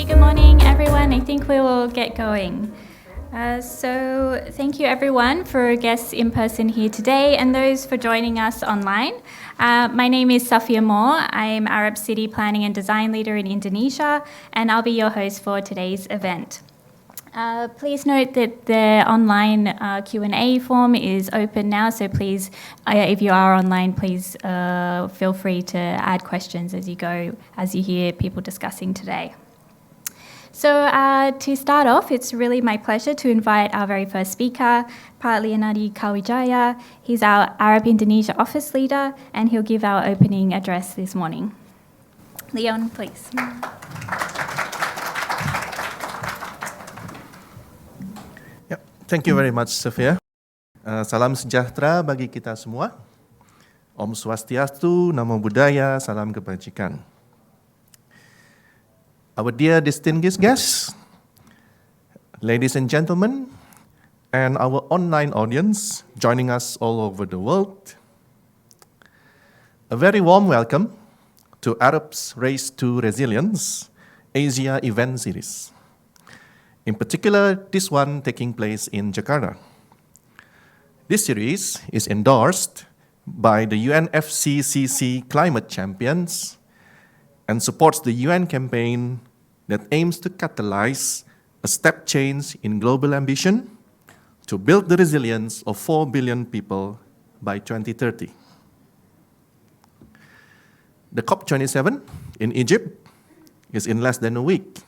good morning, everyone. I think we will get going. So thank you, everyone, for guests in person here today and those for joining us online. My name is Safia Moore. I'm Arab City Planning and Design Leader in Indonesia, and I'll be your host for today's event. Please note that the online Q&A form is open now, so please, if you are online, please feel free to add questions as you go, as you hear people discussing today. So to start off, it's really my pleasure to invite our very first speaker, Pak Leonardi Kawijaya. He's our Arab Indonesia Office Leader, and he'll give our opening address this morning. Leon, please. Thank you very much, Safia. Salam sejahtera bagi kita semua. Om Swastiastu, Namo Buddhaya, Salam Kebajikan. Our dear distinguished guests, ladies and gentlemen, and our online audience joining us all over the world, a very warm welcome to Arab's Race to Resilience Asia event series. In particular, this one taking place in Jakarta. This series is endorsed by the UNFCCC Climate Champions and supports the UN campaign that aims to catalyze a step change in global ambition to build the resilience of 4 billion people by 2030. The COP27 in Egypt is in less than a week.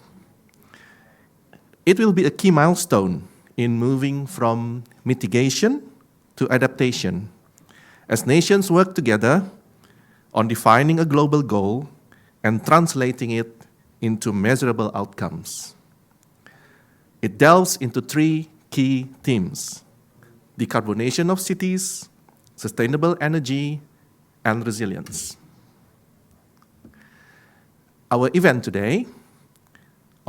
It will be a key milestone in moving from mitigation to adaptation as nations work together on defining a global goal and translating it into measurable outcomes. It delves into three key themes: decarbonation of cities, sustainable energy, and resilience. Our event today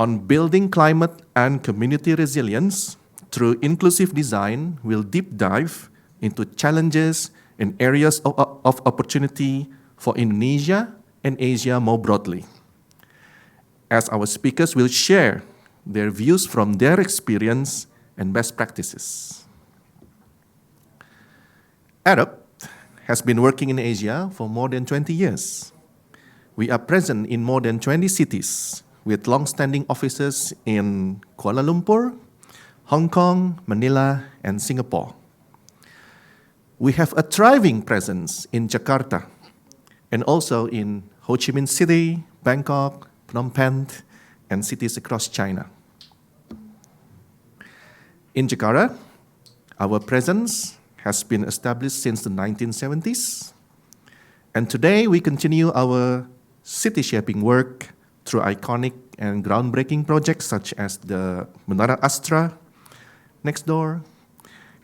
on building climate and community resilience through inclusive design will deep dive into challenges and areas of opportunity for Indonesia and Asia more broadly, as our speakers will share their views from their experience and best practices. Arab has been working in Asia for more than 20 years. We are present in more than 20 cities with long-standing offices in Kuala Lumpur, Hong Kong, Manila, and Singapore. We have a thriving presence in Jakarta and also in Ho Chi Minh City, Bangkok, Phnom Penh, and cities across China. In Jakarta, our presence has been established since the 1970s, and today we continue our city-shaping work through iconic and groundbreaking projects such as the Menara Astra next door,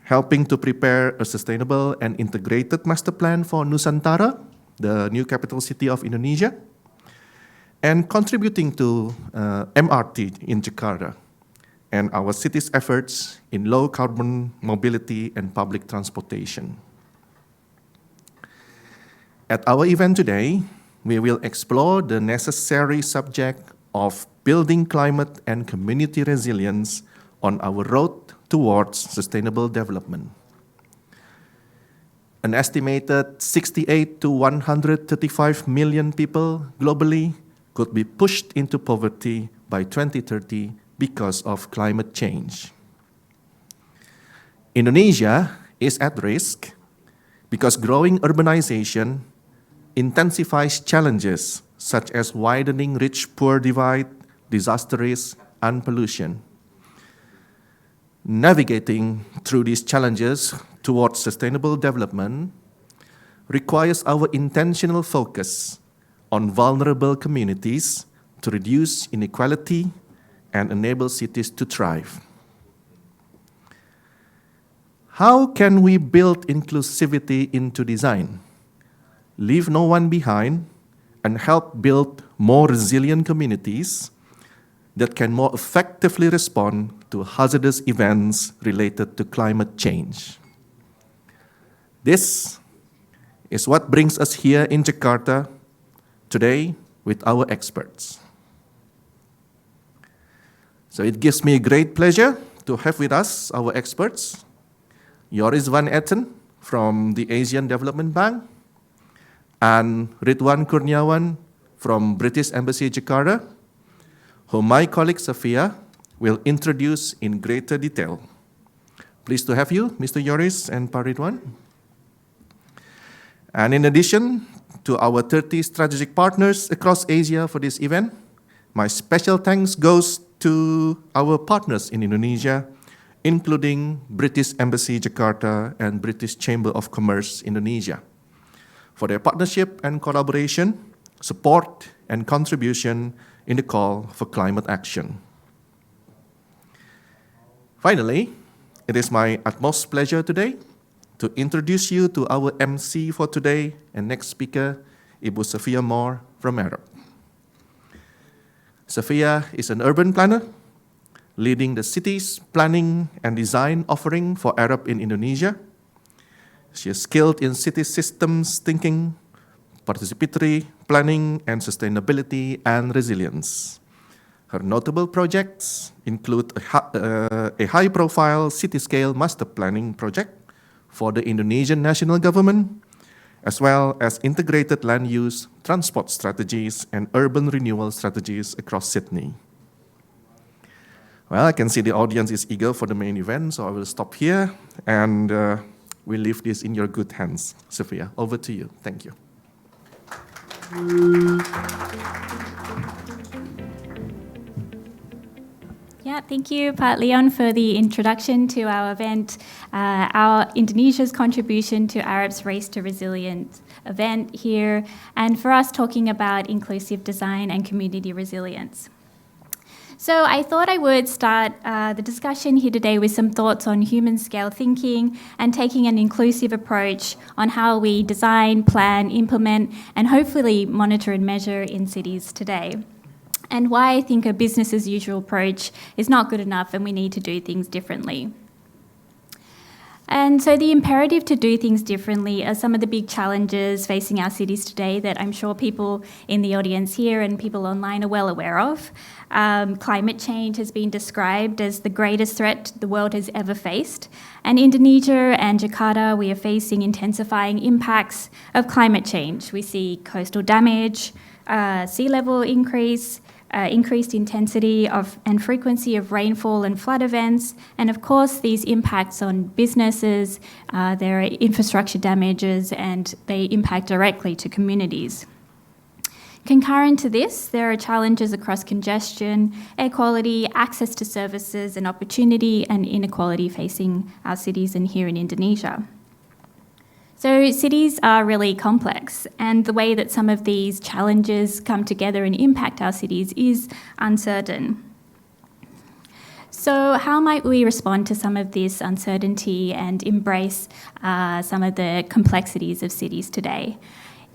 helping to prepare a sustainable and integrated master plan for Nusantara, the new capital city of Indonesia, and contributing to MRT in Jakarta and our city's efforts in low-carbon mobility and public transportation. At our event today, we will explore the necessary subject of building climate and community resilience on our road towards sustainable development. An estimated 68 to 135 million people globally could be pushed into poverty by 2030 because of climate change. Indonesia is at risk because growing urbanization intensifies challenges such as widening rich-poor divide, disaster risk, and pollution. Navigating through these challenges towards sustainable development requires our intentional focus on vulnerable communities to reduce inequality and enable cities to thrive. How can we build inclusivity into design, leave no one behind, and help build more resilient communities that can more effectively respond to hazardous events related to climate change? This is what brings us here in Jakarta today with our experts. So it gives me great pleasure to have with us our experts, Joris van Etten from the Asian Development Bank, and Ridwan Kurniawan from British Embassy Jakarta, whom my colleague Sophia will introduce in greater detail. Pleased to have you, Mr. Joris and Pak Ridwan. And in addition to our 30 strategic partners across Asia for this event, my special thanks goes to our partners in Indonesia, including British Embassy Jakarta and British Chamber of Commerce Indonesia, for their partnership and collaboration, support and contribution in the call for climate action. Finally, it is my utmost pleasure today to introduce you to our MC for today and next speaker, Ibu Sophia Moore from Arab. Sophia is an urban planner, leading the city's planning and design offering for Arab in Indonesia. She is skilled in city systems thinking, participatory planning, and sustainability and resilience. Her notable projects include a high-profile city-scale master planning project for the Indonesian national government, as well as integrated land use, transport strategies, and urban renewal strategies across Sydney. Well, I can see the audience is eager for the main event, so I will stop here, and we'll leave this in your good hands. Sophia, over to you. Thank you. Yeah, thank you, Pak Leon, for the introduction to our event, our Indonesia's contribution to Arab's Race to Resilience event here, and for us talking about inclusive design and community resilience. So I thought I would start the discussion here today with some thoughts on human scale thinking and taking an inclusive approach on how we design, plan, implement, and hopefully monitor and measure in cities today, and why I think a business as usual approach is not good enough and we need to do things differently. And so the imperative to do things differently are some of the big challenges facing our cities today that I'm sure people in the audience here and people online are well aware of. Climate change has been described as the greatest threat the world has ever faced. And Indonesia and Jakarta, we are facing intensifying impacts of climate change. We see coastal damage, sea level increase, increased intensity of and frequency of rainfall and flood events, and of course these impacts on businesses, there are infrastructure damages, and they impact directly to communities. Concurrent to this, there are challenges across congestion, air quality, access to services and opportunity, and inequality facing our cities and here in Indonesia. So cities are really complex, and the way that some of these challenges come together and impact our cities is uncertain. So how might we respond to some of this uncertainty and embrace some of the complexities of cities today?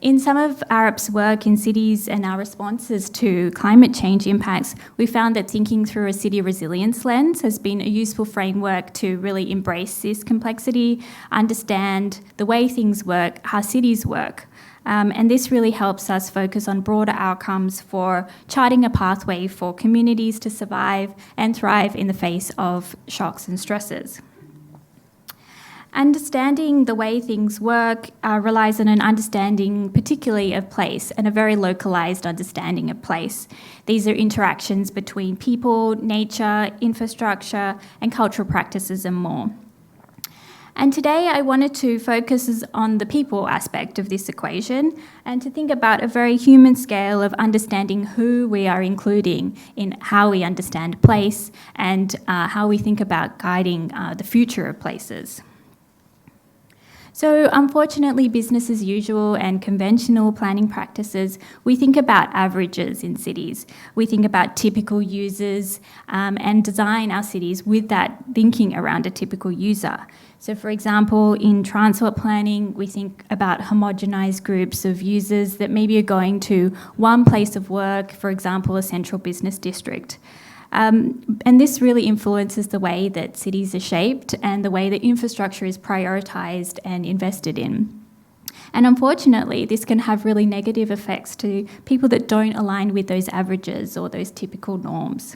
In some of Arab's work in cities and our responses to climate change impacts, we found that thinking through a city resilience lens has been a useful framework to really embrace this complexity, understand the way things work, how cities work. And this really helps us focus on broader outcomes for charting a pathway for communities to survive and thrive in the face of shocks and stresses. Understanding the way things work relies on an understanding particularly of place and a very localised understanding of place. These are interactions between people, nature, infrastructure, and cultural practices and more. And today I wanted to focus on the people aspect of this equation and to think about a very human scale of understanding who we are including in how we understand place and how we think about guiding the future of places. So unfortunately, business as usual and conventional planning practices, we think about averages in cities. We think about typical users and design our cities with that thinking around a typical user. So for example, in transport planning, we think about homogenized groups of users that maybe are going to one place of work, for example, a central business district. And this really influences the way that cities are shaped and the way that infrastructure is prioritised and invested in. And unfortunately, this can have really negative effects to people that don't align with those averages or those typical norms.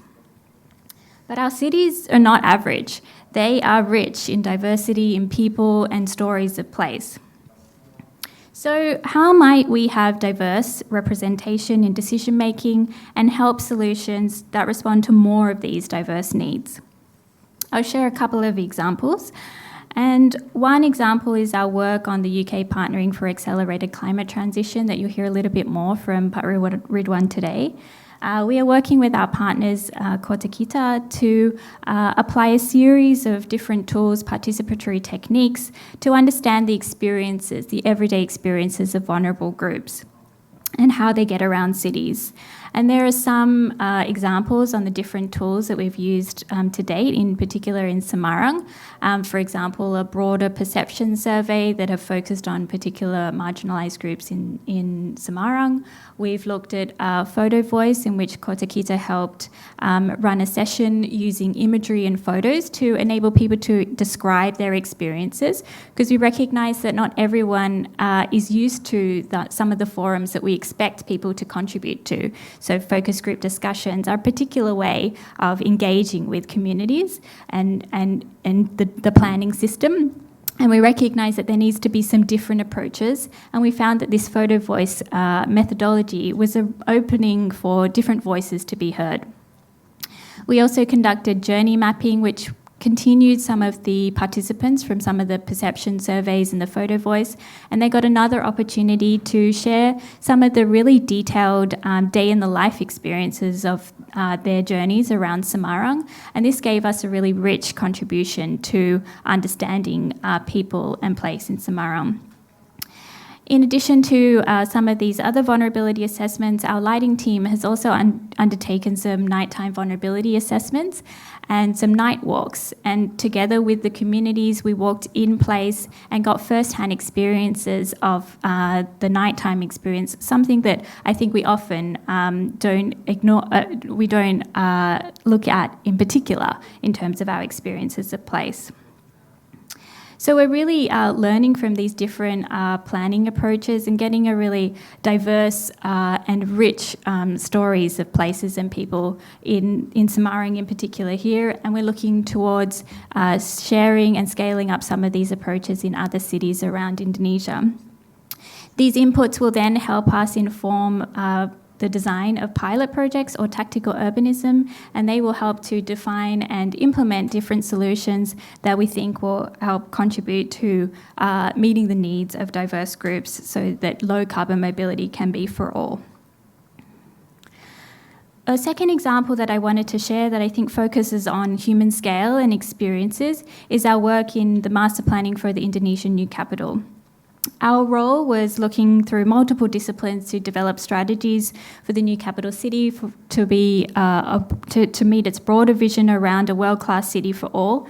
But our cities are not average. They are rich in diversity, in people and stories of place. So how might we have diverse representation in decision making and help solutions that respond to more of these diverse needs? I'll share a couple of examples. And one example is our work on the UK Partnering for Accelerated Climate Transition that you'll hear a little bit more from Ridwan today. We are working with our partners, Kota Kita, to apply a series of different tools, participatory techniques, to understand the experiences, the everyday experiences of vulnerable groups and how they get around cities. And there are some examples on the different tools that we've used to date, in particular in Semarang. For example, a broader perception survey that have focused on particular marginalised groups in Semarang. We've looked at Photo Voice, in which Kota Kita helped run a session using imagery and photos to enable people to describe their experiences, because we recognise that not everyone is used to some of the forums that we expect people to contribute to. So focus group discussions are a particular way of engaging with communities and the planning system. And we recognise that there needs to be some different approaches. And we found that this photo voice methodology was an opening for different voices to be heard. We also conducted journey mapping, which continued some of the participants from some of the perception surveys and the photo voice, and they got another opportunity to share some of the really detailed day in the life experiences of their journeys around Semarang, and this gave us a really rich contribution to understanding people and place in Semarang. In addition to some of these other vulnerability assessments, our lighting team has also undertaken some nighttime vulnerability assessments and some night walks. And together with the communities, we walked in place and got first-hand experiences of the nighttime experience, something that I think we often don't ignore, we don't look at in particular in terms of our experiences of place. So we're really learning from these different planning approaches and getting a really diverse and rich stories of places and people in Semarang in particular here, and we're looking towards sharing and scaling up some of these approaches in other cities around Indonesia. These inputs will then help us inform the design of pilot projects or tactical urbanism, and they will help to define and implement different solutions that we think will help contribute to meeting the needs of diverse groups so that low carbon mobility can be for all. A second example that I wanted to share that I think focuses on human scale and experiences is our work in the master planning for the Indonesian new capital. Our role was looking through multiple disciplines to develop strategies for the new capital city to meet its broader vision around a world-class city for all.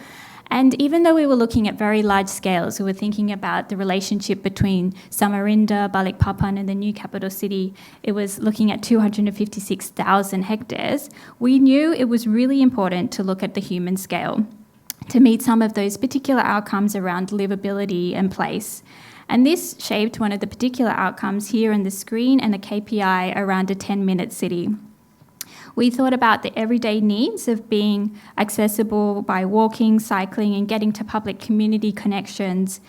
And even though we were looking at very large scales, we were thinking about the relationship between Samarinda, Balikpapan, and the new capital city. It was looking at 256,000 hectares. We knew it was really important to look at the human scale to meet some of those particular outcomes around livability and place. And this shaped one of the particular outcomes here on the screen and a KPI around a 10-minute city. We thought about the everyday needs of being accessible by walking, cycling, and getting to public community connections,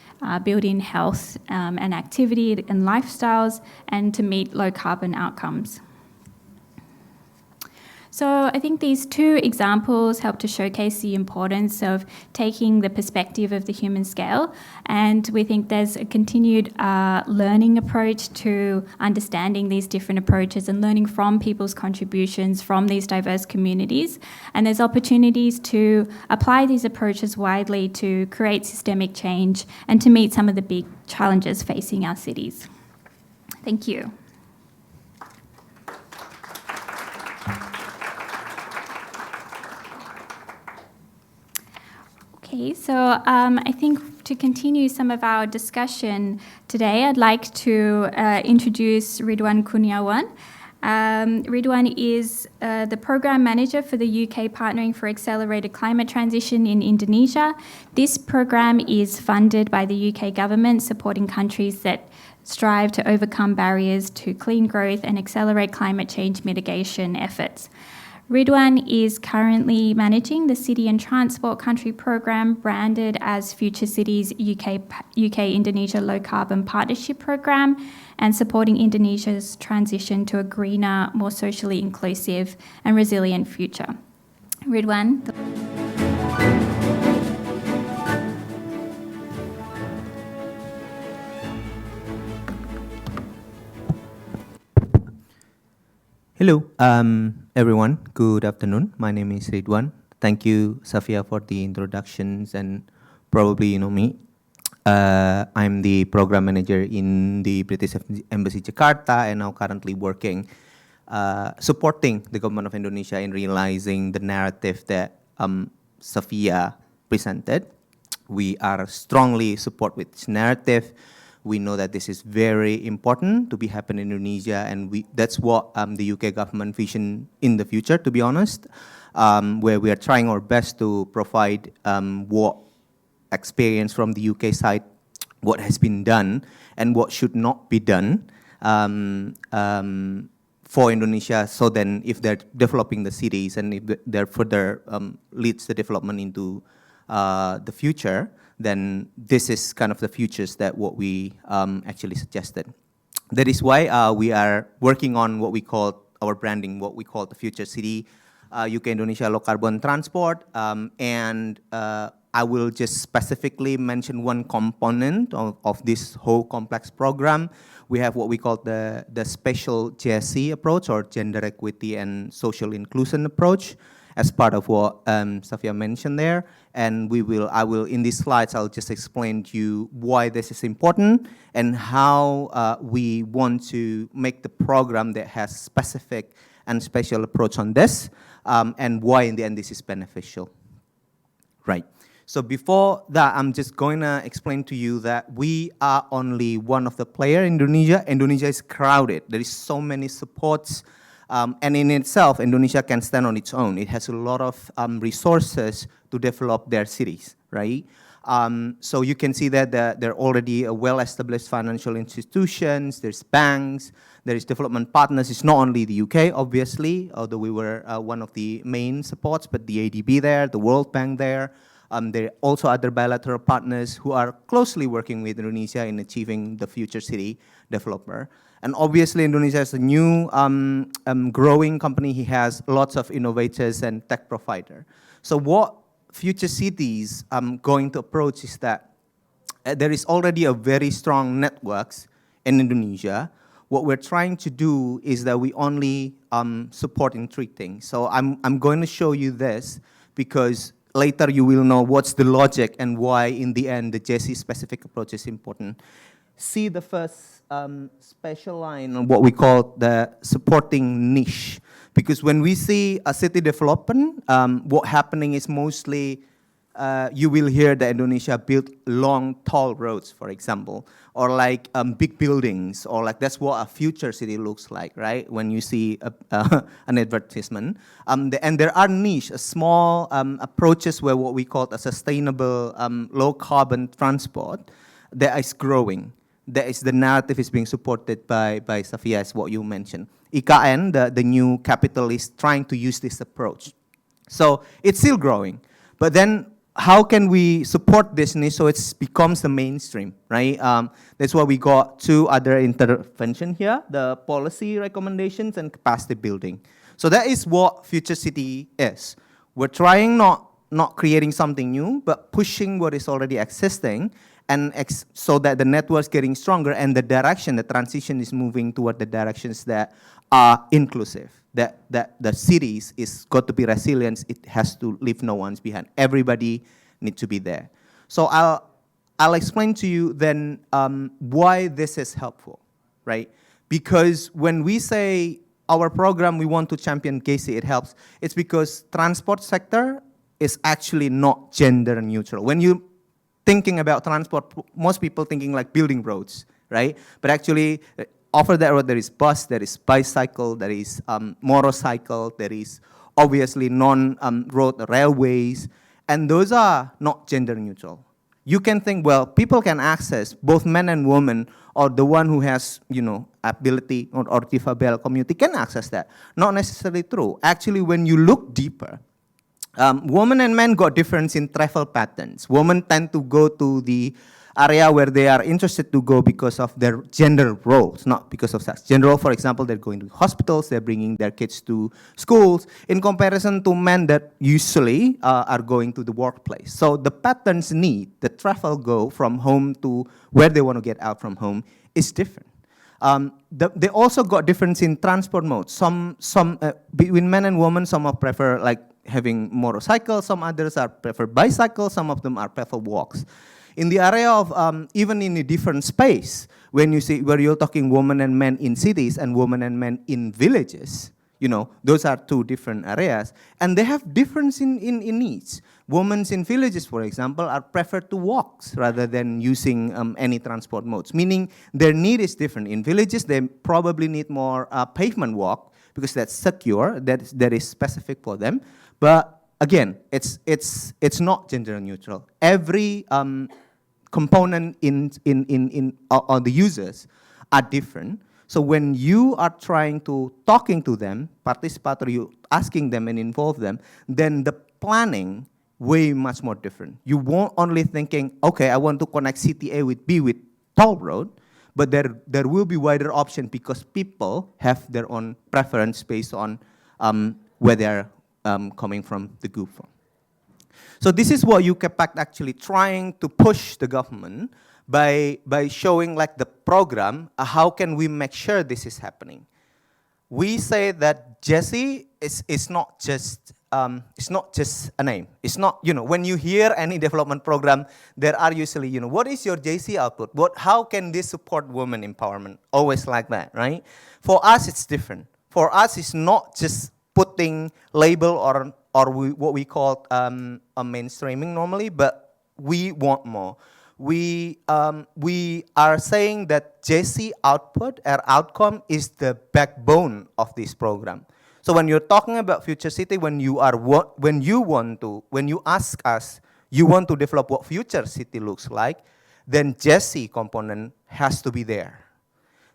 building health and activity and lifestyles, and to meet low carbon outcomes. So I think these two examples help to showcase the importance of taking the perspective of the human scale, and we think there's a continued learning approach to understanding these different approaches and learning from people's contributions from these diverse communities, and there's opportunities to apply these approaches widely to create systemic change and to meet some of the big challenges facing our cities. Thank you. Okay, so I think to continue some of our discussion today, I'd like to introduce Ridwan Kurniawan. Ridwan is the Program Manager for the UK Partnering for Accelerated Climate Transition in Indonesia. This program is funded by the UK government, supporting countries that strive to overcome barriers to clean growth and accelerate climate change mitigation efforts. Ridwan is currently managing the City and Transport Country Program, branded as Future Cities UK-Indonesia Low Carbon Partnership Program, and supporting Indonesia's transition to a greener, more socially inclusive and resilient future. Ridwan. Hello, everyone. Good afternoon. My name is Ridwan. Thank you, Safia, for the introductions, and probably you know me. I'm the program manager in the British Embassy Jakarta, and now currently working, supporting the government of Indonesia in realizing the narrative that Safia presented. We are strongly support with this narrative. We know that this is very important to be happening in Indonesia, and that's what the UK government vision in the future, to be honest, where we are trying our best to provide what experience from the UK side, what has been done, and what should not be done for Indonesia, so then if they're developing the cities and if they're further leads the development into the future, then this is kind of the futures that what we actually suggested. That is why we are working on what we call our branding, what we call the future city, UK Indonesia low carbon transport, and I will just specifically mention one component of this whole complex program. We have what we call the special GSE approach, or gender equity and social inclusion approach, as part of what Safia mentioned there. And I will, in these slides, I'll just explain to you why this is important and how we want to make the program that has specific and special approach on this, and why in the end this is beneficial. Right. So before that, I'm just going to explain to you that we are only one of the players in Indonesia. Indonesia is crowded. There is so many supports. And in itself, Indonesia can stand on its own. It has a lot of resources to develop their cities, right? So you can see that there are already a well-established financial institutions, there's banks, there is development partners. It's not only the UK, obviously, although we were one of the main supports, but the ADB there, the World Bank there. There are also other bilateral partners who are closely working with Indonesia in achieving the future city developer. And obviously, Indonesia is a new growing company. He has lots of innovators and tech provider. So what future cities going to approach is that there is already a very strong networks in Indonesia. What we're trying to do is that we only support in three things. So I'm going to show you this because later you will know what's the logic and why in the end the JC specific approach is important. See the first special line on what we call the supporting niche. Because when we see a city development, what happening is mostly you will hear that Indonesia built long, tall roads, for example, or like big buildings, or like that's what a future city looks like, right? When you see an advertisement. And there are niche, small approaches where what we call a sustainable low carbon transport that is growing. That is the narrative is being supported by Safia, as what you mentioned. IKN, the new capital, is trying to use this approach. So it's still growing. But then how can we support this niche so it becomes the mainstream, right? That's why we got two other intervention here, the policy recommendations and capacity building. So that is what Future City is. We're trying not creating something new, but pushing what is already existing, and so that the network's getting stronger and the direction, the transition is moving toward the directions that are inclusive, that the cities is got to be resilient, it has to leave no one behind. Everybody needs to be there. So I'll explain to you then why this is helpful, right? Because when we say our program, we want to champion GACI, it helps, it's because transport sector is actually not gender neutral. When you thinking about transport, most people thinking like building roads, right? But actually, over that road, there is bus, there is bicycle, there is motorcycle, there is obviously non-road railways, and those are not gender neutral. you can think, well, people can access, both men and women, or the one who has, ability or difabel community can access that. Not necessarily true. Actually, when you look deeper, women and men got difference in travel patterns. Women tend to go to the area where they are interested to go because of their gender roles, not because of sex. Gender role, for example, they're going to hospitals, they're bringing their kids to schools, in comparison to men that usually are going to the workplace. So the patterns need, the travel go from home to where they want to get out from home is different. They also got difference in transport modes. Some between men and women, some are prefer like having motorcycles, some others are prefer bicycles, some of them are prefer walks. In the area of, even in a different space, when you see, where you're talking women and men in cities and women and men in villages, those are two different areas, and they have difference in needs. Women in villages, for example, are preferred to walks rather than using any transport modes, meaning their need is different. In villages, they probably need more pavement walk because that's secure, that is specific for them. But again, it's not gender neutral. Every component on the users are different. So when you are talking to them, participatory, you asking them and involve them, then the planning way much more different. You won't only thinking, okay, I want to connect city A with B with toll road, but there will be wider option because people have their own preference based on where they're coming from the group from. So this is what UCAPACT actually trying to push the government by showing like the program, how can we make sure this is happening. We say that JESI is not just a name. It's not, when you hear any development program, there are usually, what is your JC output? How can this support women empowerment? Always like that, right? For us, it's different. For us, it's not just putting label or what we call a mainstreaming normally, but we want more. We are saying that JC output or outcome is the backbone of this program. So when you're talking about future city, when you ask us, you want to develop what future city looks like, then JC component has to be there.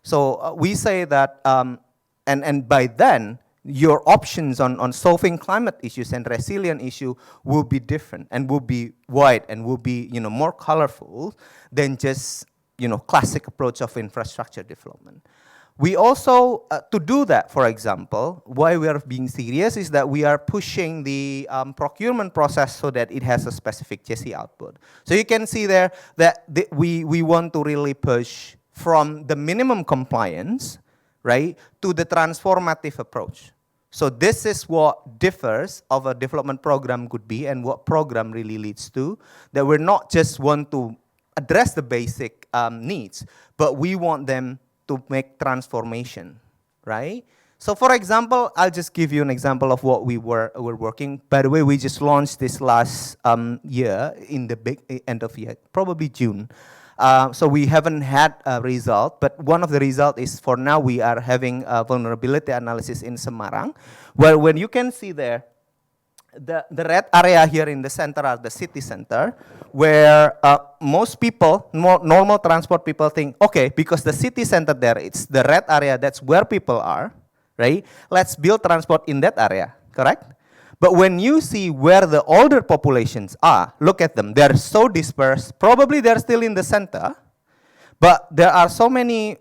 So we say that, and by then, your options on solving climate issues and resilient issue will be different and will be wide and will be more colorful than just classic approach of infrastructure development. We also, to do that, for example, why we are being serious is that we are pushing the procurement process so that it has a specific JC output. So you can see there that we want to really push from the minimum compliance, right, to the transformative approach. So this is what differs of a development program could be and what program really leads to, that we're not just want to address the basic needs, but we want them to make transformation, right? So for example, I'll just give you an example of what we're working. By the way, we just launched this last year in the big end of year, probably June. So we haven't had a result, but one of the results is for now we are having a vulnerability analysis in Semarang, where when you can see there, the red area here in the center are the city center, where most people, normal transport people think, okay, because the city center there, it's the red area, that's where people are, right? Let's build transport in that area, correct? But when you see where the older populations are, look at them. They're so dispersed. Probably they're still in the center, but there are so many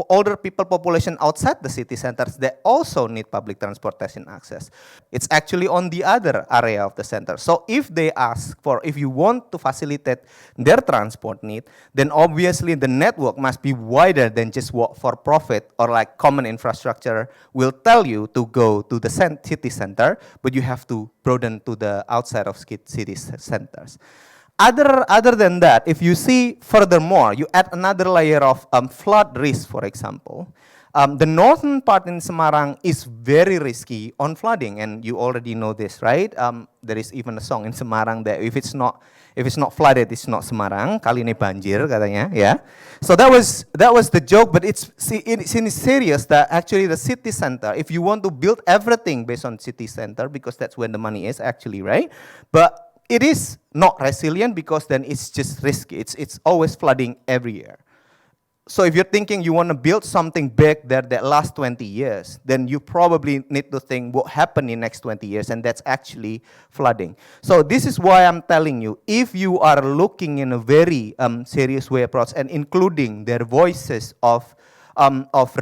older people population outside the city centers that also need public transportation access. It's actually on the other area of the center. So if they ask for, if you want to facilitate their transport need, then obviously the network must be wider than just what for profit or like common infrastructure will tell you to go to the city center, but you have to broaden to the outside of city centers. Other than that, if you see furthermore, you add another layer of flood risk, for example. The northern part in Semarang is very risky on flooding, and you already know this, right? There is even a song in Semarang that if it's not flooded, it's not Semarang. Kali ini banjir katanya, yeah. So that was the joke, but it's serious that actually the city center, if you want to build everything based on city center, because that's where the money is actually, right? But it is not resilient because then it's just risky. It's always flooding every year. So if you're thinking you want to build something big there that lasts 20 years, then you probably need to think what happened in next 20 years, and that's actually flooding. So this is why I'm telling you, if you are looking in a very serious way approach and including their voices of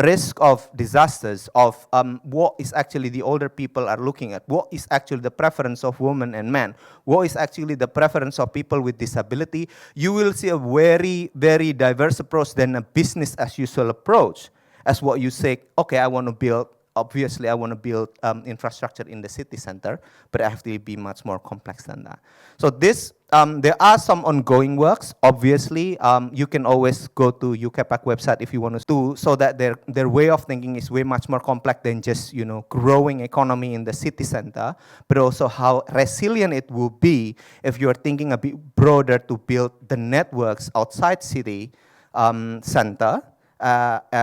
risk of disasters, of what is actually the older people are looking at, what is actually the preference of women and men, what is actually the preference of people with disability, you will see a very, very diverse approach than a business as usual approach. As what you say, okay, I want to build, obviously I want to build infrastructure in the city center, but it has to be much more complex than that. So this, there are some ongoing works, obviously. You can always go to UKPAC website if you want to do, so that their way of thinking is way much more complex than just, you know, growing economy in the city center, but also how resilient it will be if you are thinking a bit broader to build the networks outside city center.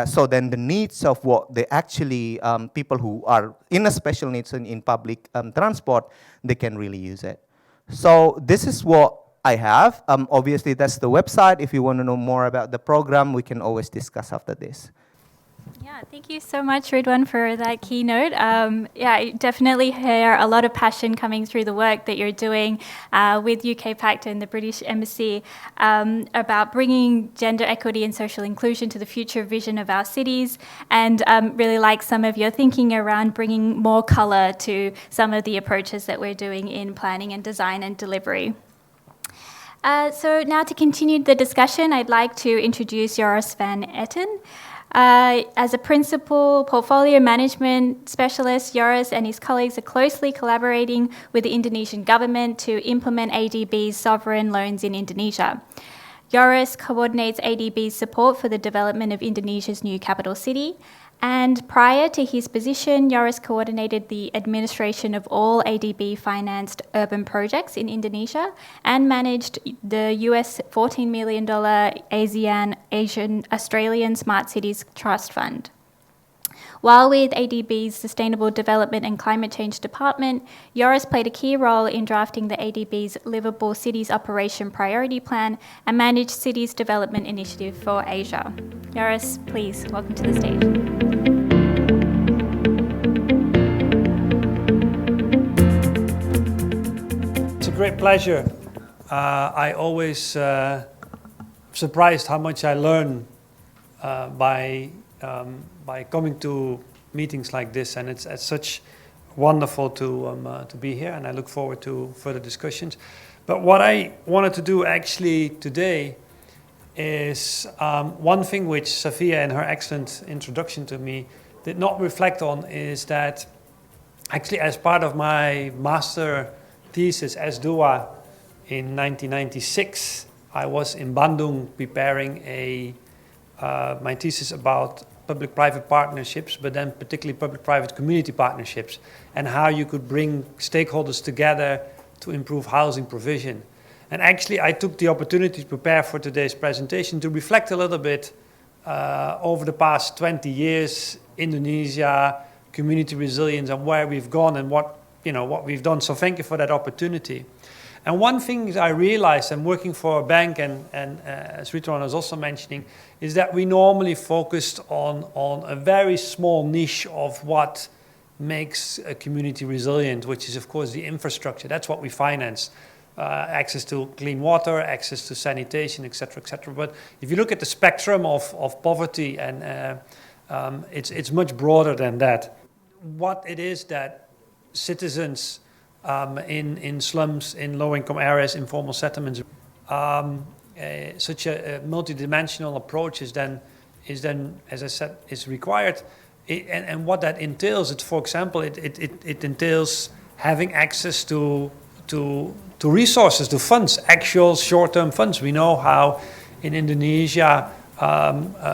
So then the needs of what they actually, people who are in a special needs in public transport, they can really use it. So this is what I have. Obviously, that's the website. If you want to know more about the program, we can always discuss after this. Yeah, thank you so much, Ridwan, for that keynote. Yeah, I definitely hear a lot of passion coming through the work that you're doing with UK Pact and the British Embassy about bringing gender equity and social inclusion to the future vision of our cities, and really like some of your thinking around bringing more colour to some of the approaches that we're doing in planning and design and delivery. So now to continue the discussion, I'd like to introduce Joris van Etten. As a principal portfolio management specialist, Joris and his colleagues are closely collaborating with the Indonesian government to implement ADB's sovereign loans in Indonesia. Joris coordinates ADB's support for the development of Indonesia's new capital city, and prior to his position, Joris coordinated the administration of all ADB-financed urban projects in Indonesia and managed the US $14 million Asian Australian Smart Cities Trust Fund. While with ADB's Sustainable Development and Climate Change Department, Joris played a key role in drafting the ADB's Livable Cities Operation Priority Plan and managed Cities Development Initiative for Asia. Joris, please, welcome to the stage. It's a great pleasure. I always surprised how much I learn by coming to meetings like this, and it's such wonderful to be here, and I look forward to further discussions. But what I wanted to do actually today is one thing which Safia in her excellent introduction to me did not reflect on, is that actually as part of my master thesis S2 in 1996, I was in Bandung preparing my thesis about public-private partnerships, but then particularly public-private community partnerships, and how you could bring stakeholders together to improve housing provision. And actually, I took the opportunity to prepare for today's presentation to reflect a little bit over the past 20 years, Indonesia, community resilience, and where we've gone and what we've done. So thank you for that opportunity. And one thing I realized, I'm working for a bank, and as Ridwan was also mentioning, is that we normally focused on a very small niche of what makes a community resilient, which is, of course, the infrastructure. That's what we finance. Access to clean water, access to sanitation, etc., etc. But if you look at the spectrum of poverty, and it's much broader than that. What it is that citizens in slums, in low-income areas, informal settlements, such a multidimensional approach is then, as I said, is required. And what that entails, for example, it entails having access to resources, to funds, actual short-term funds. We know how in Indonesia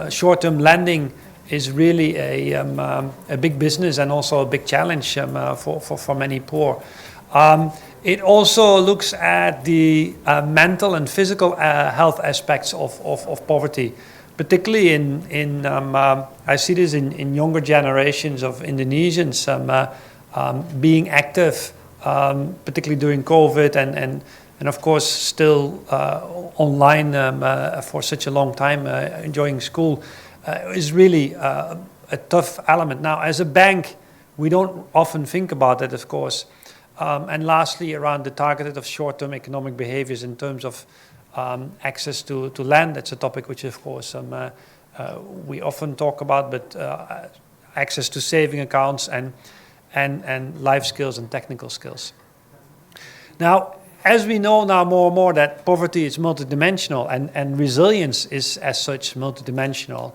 short-term lending is really a big business and also a big challenge for many poor. It also looks at the mental and physical health aspects of poverty, particularly I see this in younger generations of Indonesians being active particularly during COVID and of course still online for such a long time, enjoying school, is really a tough element. Now, as a bank, we don't often think about that, of course. And lastly, around the targeted of short-term economic behaviors in terms of access to land, that's a topic which, of course, we often talk about, but access to saving accounts and life skills and technical skills. Now, as we know now more and more that poverty is multidimensional and resilience is as such multidimensional,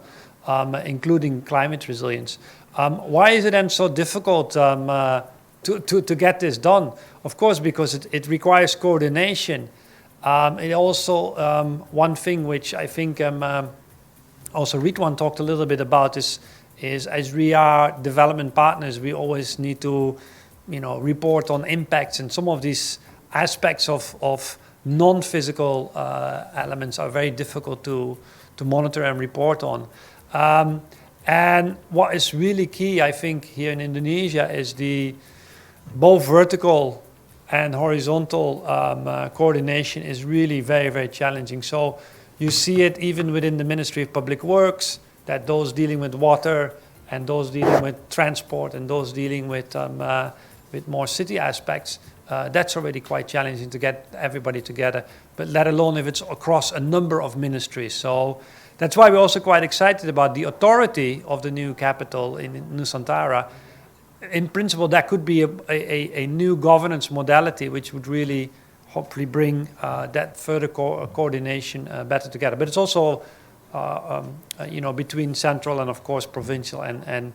including climate resilience. Why is it then so difficult to get this done? Of course, because it requires coordination. It also, one thing which I think also Ridwan talked a little bit about is as we are development partners, we always need to, report on impacts, and some of these aspects of non-physical elements are very difficult to monitor and report on. And what is really key, I think, here in Indonesia is both vertical and horizontal coordination is really very, very challenging. So you see it even within the Ministry of Public Works, that those dealing with water and those dealing with transport and those dealing with more city aspects, that's already quite challenging to get everybody together, but let alone if it's across a number of ministries. So that's why we're also quite excited about the authority of the new capital in Nusantara. In principle, that could be a new governance modality which would really hopefully bring that further coordination better together. But it's also between central and, of course, provincial and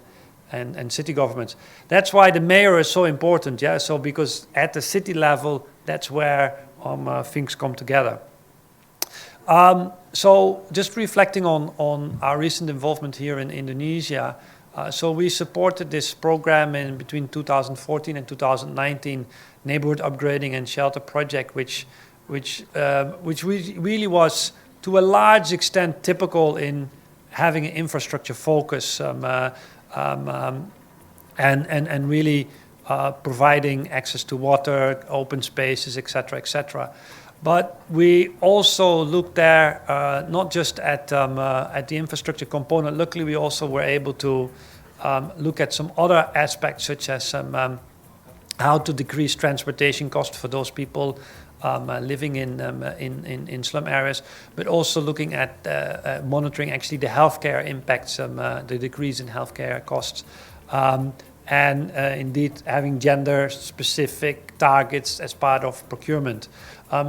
city governments. That's why the mayor is so important, yeah. So because at the city level, that's where things come together. So just reflecting on our recent involvement here in Indonesia, so we supported this program in between 2014 and 2019, neighborhood upgrading and shelter project, which really was to a large extent typical in having an infrastructure focus and really providing access to water, open spaces, etc., etc. But we also looked there not just at the infrastructure component. Luckily, we also were able to look at some other aspects, such as how to decrease transportation costs for those people living in slum areas, but also looking at monitoring actually the healthcare impacts, the decrease in healthcare costs, and indeed having gender-specific targets as part of procurement.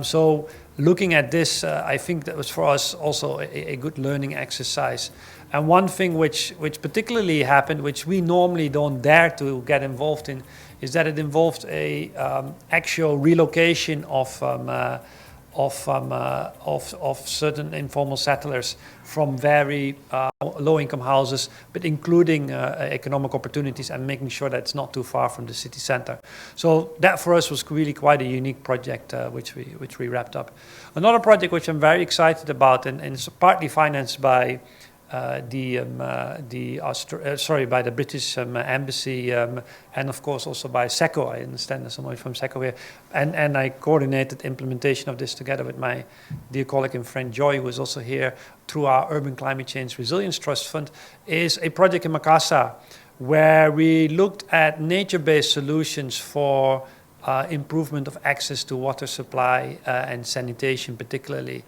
So looking at this, I think that was for us also a good learning exercise. And one thing which particularly happened, which we normally don't dare to get involved in, is that it involved a actual relocation of certain informal settlers from very low-income houses, but including economic opportunities and making sure that it's not too far from the city center. So that for us was really quite a unique project, which we wrapped up. Another project which I'm very excited about, and it's partly financed by by the British Embassy, and of course also by SECO. I understand there's someone from SECO here, and I coordinated implementation of this together with my dear colleague and friend Joy, who is also here, through our Urban Climate Change Resilience Trust Fund, is a project in Makassar where we looked at nature-based solutions for improvement of access to water supply and sanitation particularly.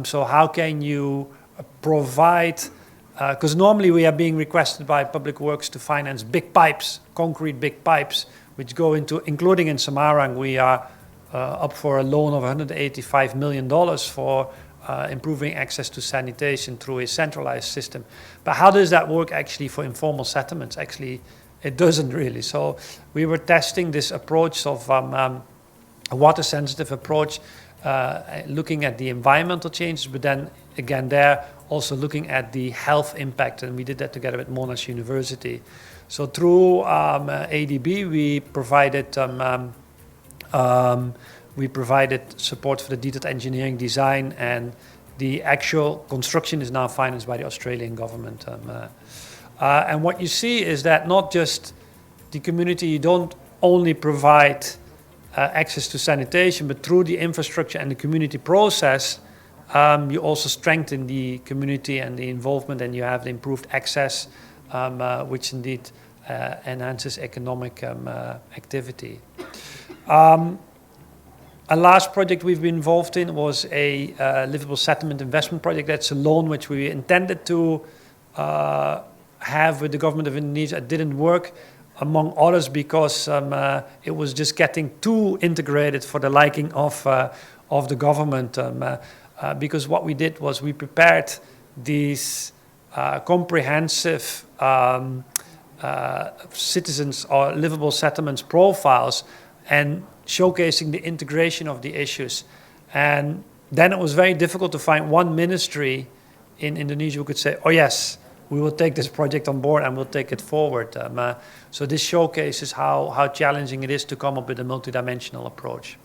So how can you provide, because normally we are being requested by Public Works to finance big pipes, concrete big pipes, which go into, including in Semarang, we are up for a loan of $185 million for improving access to sanitation through a centralized system. But how does that work actually for informal settlements? Actually, it doesn't really. So we were testing this approach of a water-sensitive approach, looking at the environmental changes, but then again there also looking at the health impact, and we did that together with Monash University. So through ADB we provided support for the detailed engineering design, and the actual construction is now financed by the Australian government. And what you see is that not just the community, you don't only provide access to sanitation, but through the infrastructure and the community process, you also strengthen the community and the involvement, and you have the improved access, which indeed enhances economic activity. A last project we've been involved in was a livable settlement investment project. That's a loan which we intended to have with the government of Indonesia. It didn't work, among others, because it was just getting too integrated for the liking of the government. Because what we did was we prepared these comprehensive citizens or livable settlements profiles and showcasing the integration of the issues. And then it was very difficult to find one ministry in Indonesia who could say, oh yes, we will take this project on board and we'll take it forward. So this showcases how challenging it is to come up with a multidimensional approach.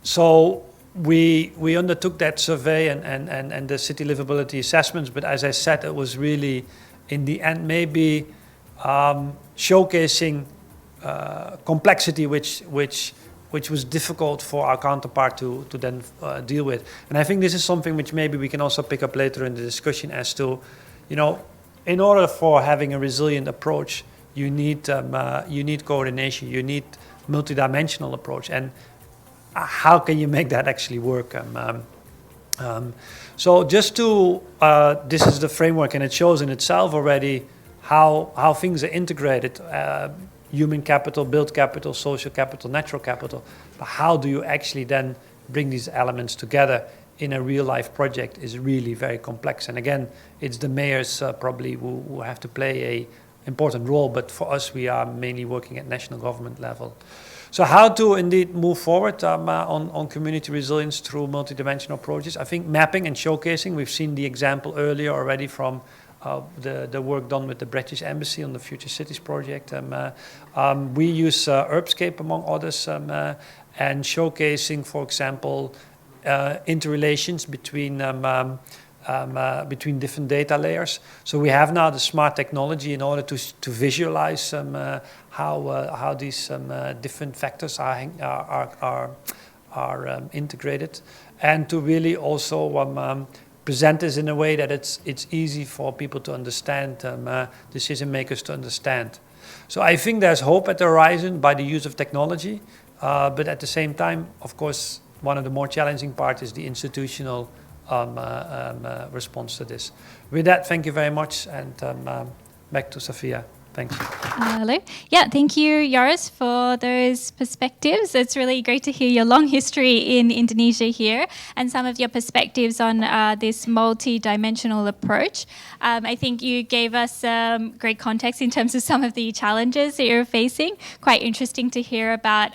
So we undertook that survey and the city livability assessments, but as I said, it was really, in the end, maybe showcasing complexity which was difficult for our counterpart to then deal with. And I think this is something which maybe we can also pick up later in the discussion as to, in order for having a resilient approach, you need coordination, you need multidimensional approach. And how can you make that actually work? So just to, this is the framework, and it shows in itself already how things are integrated. Human capital, built capital, social capital, natural capital. But how do you actually then bring these elements together in a real life project is really very complex. And again, it's the mayors probably who have to play an important role, but for us, we are mainly working at national government level. So how to indeed move forward on community resilience through multidimensional approaches? I think mapping and showcasing, we've seen the example earlier already from the work done with the British Embassy on the Future Cities project. We use Urbscape, among others, and showcasing, for example, interrelations between different data layers. So we have now the smart technology in order to visualize how these different factors are integrated, and to really also present this in a way that it's easy for people to understand, decision makers to understand. So I think there's hope at the horizon by the use of technology, but at the same time, of course, one of the more challenging parts is the institutional response to this. With that, thank you very much, and back to Sophia. Thanks. Hello. Yeah, thank you, Joris, for those perspectives. It's really great to hear your long history in Indonesia here and some of your perspectives on this multi-dimensional approach. I think you gave us great context in terms of some of the challenges that you're facing. Quite interesting to hear about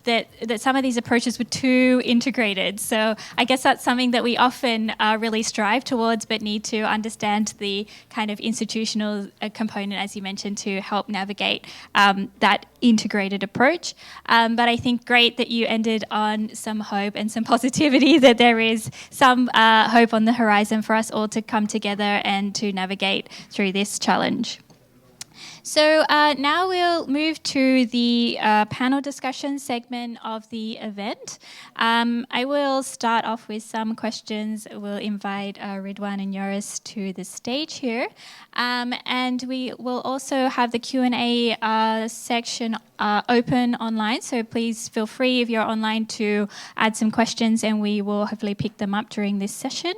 that some of these approaches were too integrated. So I guess that's something that we often really strive towards, but need to understand the kind of institutional component, as you mentioned, to help navigate that integrated approach. But I think great that you ended on some hope and some positivity, that there is some hope on the horizon for us all to come together and to navigate through this challenge. So now we'll move to the panel discussion segment of the event. I will start off with some questions. We'll invite Ridwan and Joris to the stage here. And we will also have the Q&A section open online. So please feel free, if you're online, to add some questions, and we will hopefully pick them up during this session.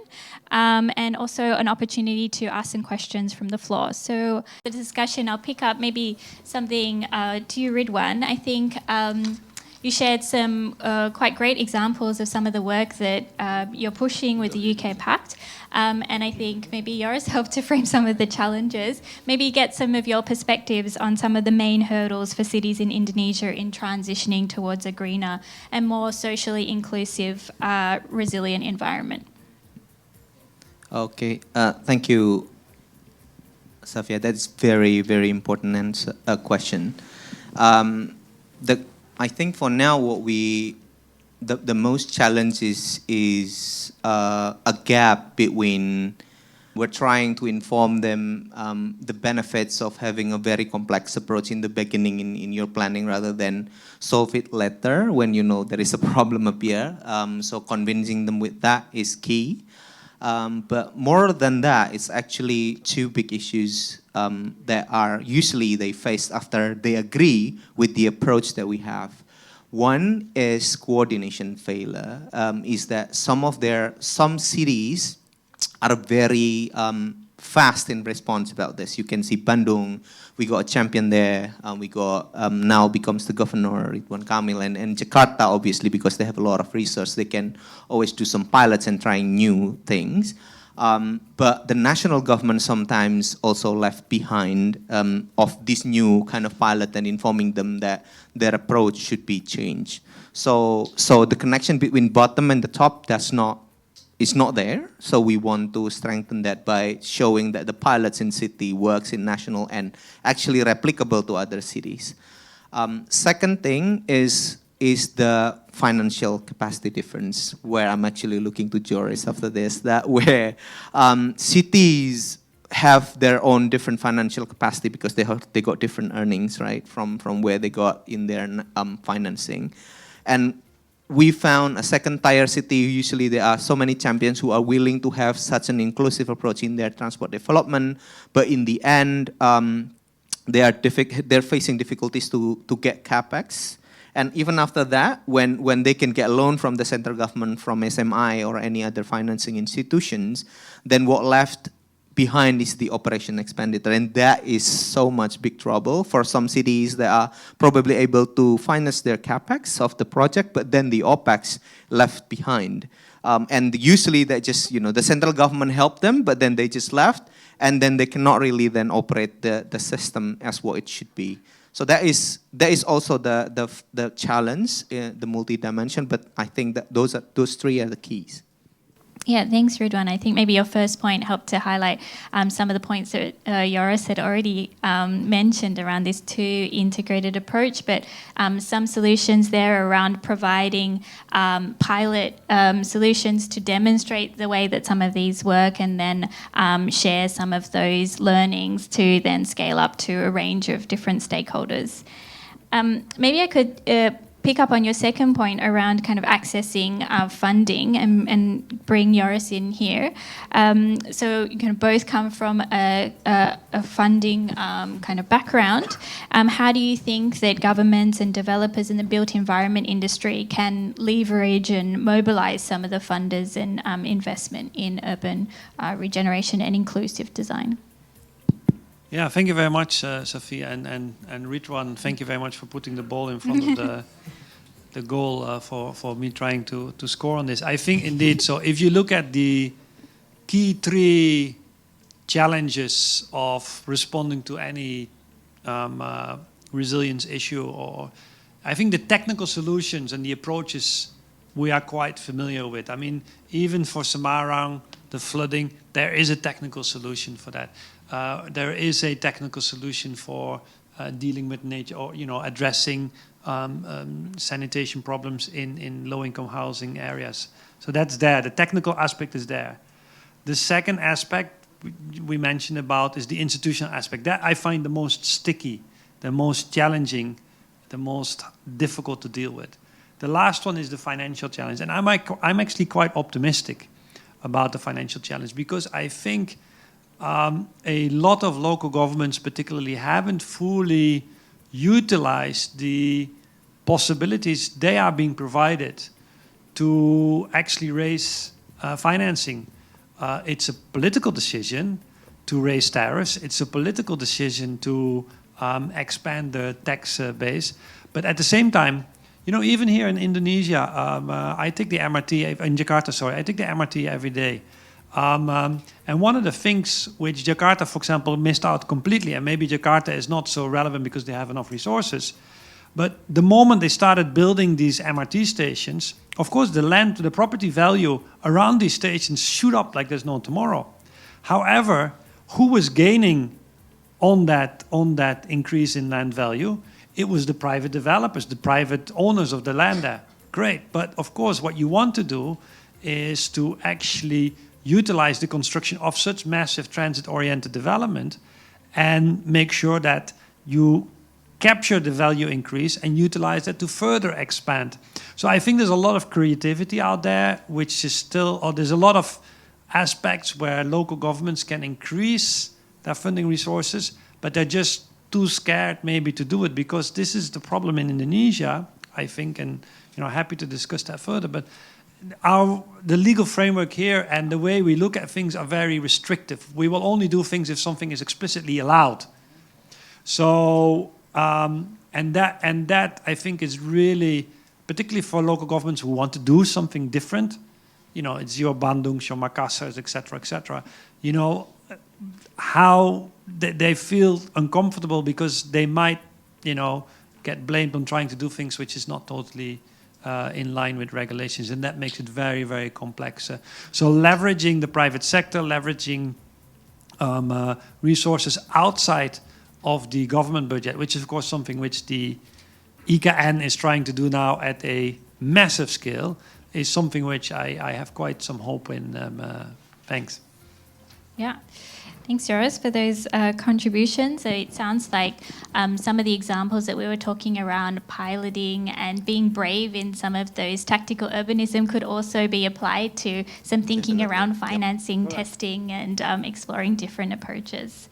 And also an opportunity to ask some questions from the floor. So the discussion, I'll pick up maybe something to you, Ridwan. I think you shared some quite great examples of some of the work that you're pushing with the UK Pact. And I think maybe yours helped to frame some of the challenges. Maybe get some of your perspectives on some of the main hurdles for cities in Indonesia in transitioning towards a greener and more socially inclusive, resilient environment. Okay, thank you, Safia. That's very, very important question. I think for now, what the most challenge is a gap between We're trying to inform them the benefits of having a very complex approach in the beginning in your planning rather than solve it later when you know there is a problem appear. So convincing them with that is key. But more than that, it's actually two big issues that are usually they face after they agree with the approach that we have. One is coordination failure, is that some cities are very fast in response about this. You can see Bandung, we got a champion there, we got now becomes the governor, Ridwan Kamil, and Jakarta, obviously, because they have a lot of resource, they can always do some pilots and trying new things. But the national government sometimes also left behind of this new kind of pilot and informing them that their approach should be changed. So the connection between bottom and the top is not there. So we want to strengthen that by showing that the pilots in city works in national and actually replicable to other cities. Second thing is the financial capacity difference, where I'm actually looking to Joris after this, that where cities have their own different financial capacity because they got different earnings, right, from where they got in their financing. And we found a second-tier city, usually there are so many champions who are willing to have such an inclusive approach in their transport development, but in the end, they're facing difficulties to get capex. And even after that, when they can get a loan from the central government, from SMI or any other financing institutions, then what left behind is the operation expenditure, and that is so much big trouble for some cities that are probably able to finance their capex of the project, but then the OPEX left behind. And usually they just, the central government helped them, but then they just left, and then they cannot really then operate the system as what it should be. So that is also the challenge, the multi-dimension, but I think that those three are the keys. Yeah, thanks, Ridwan. I think maybe your first point helped to highlight some of the points that Joris had already mentioned around this two integrated approach, but some solutions there around providing pilot solutions to demonstrate the way that some of these work and then share some of those learnings to then scale up to a range of different stakeholders. Maybe I could pick up on your second point around kind of accessing funding and bring Joris in here. So you can both come from a funding kind of background. How do you think that governments and developers in the built environment industry can leverage and mobilize some of the funders and investment in urban regeneration and inclusive design? Yeah, thank you very much, Sophia, and Ridwan, thank you very much for putting the ball in front of the goal for me trying to score on this. I think indeed, so if you look at the key three challenges of responding to any resilience issue, or I think the technical solutions and the approaches we are quite familiar with. I mean, even for Semarang, the flooding, there is a technical solution for that. There is a technical solution for dealing with nature, or addressing sanitation problems in low-income housing areas. So that's there. The technical aspect is there. The second aspect we mentioned about is the institutional aspect. That I find the most sticky, the most challenging, the most difficult to deal with. The last one is the financial challenge, and I'm actually quite optimistic about the financial challenge, because I think a lot of local governments particularly haven't fully utilized the possibilities they are being provided to actually raise financing. It's a political decision to raise tariffs. It's a political decision to expand the tax base. But at the same time, even here in Indonesia, I take the MRT, in Jakarta, sorry, I take the MRT every day. And one of the things which Jakarta, for example, missed out completely, and maybe Jakarta is not so relevant because they have enough resources, but the moment they started building these MRT stations, of course the property value around these stations shoot up like there's no tomorrow. However, who was gaining on that increase in land value? It was the private developers, the private owners of the land there. Great, but of course what you want to do is to actually utilize the construction of such massive transit-oriented development and make sure that you capture the value increase and utilize that to further expand. So I think there's a lot of creativity out there, which is still, or there's a lot of aspects where local governments can increase their funding resources, but they're just too scared maybe to do it, because this is the problem in Indonesia, I think, and happy to discuss that further. But the legal framework here and the way we look at things are very restrictive. We will only do things if something is explicitly allowed. So and that I think is really, particularly for local governments who want to do something different. It's your Bandungs, your Makassars, etc., how they feel uncomfortable because they might, get blamed on trying to do things which is not totally in line with regulations, and that makes it very, very complex. So leveraging the private sector, leveraging resources outside of the government budget, which is of course something which the IKN is trying to do now at a massive scale, is something which I have quite some hope in. Thanks. Yeah. Thanks, Joris, for those contributions. So it sounds like some of the examples that we were talking around piloting and being brave in some of those tactical urbanism could also be applied to some thinking around financing, testing, and exploring different approaches.